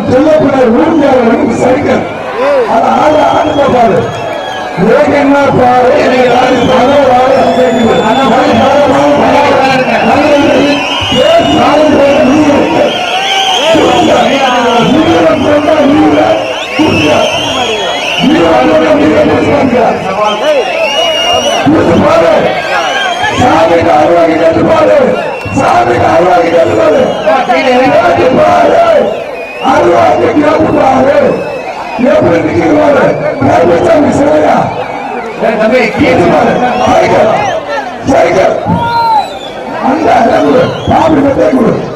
செல்லப்பினர் ஊர்ஜாளர்களும் cycle அது ஆடு பாரு வேகமா பாரு சாமிக்கு அருவாகி கேட்டு பாரு சாமிக்கு அருவாகி கேட்டு பாரு அருவாகி கேட்டு பாரு எப்படி நிக்கிறாரு சாமி சிலையா சைக்கிள் அந்த பாபு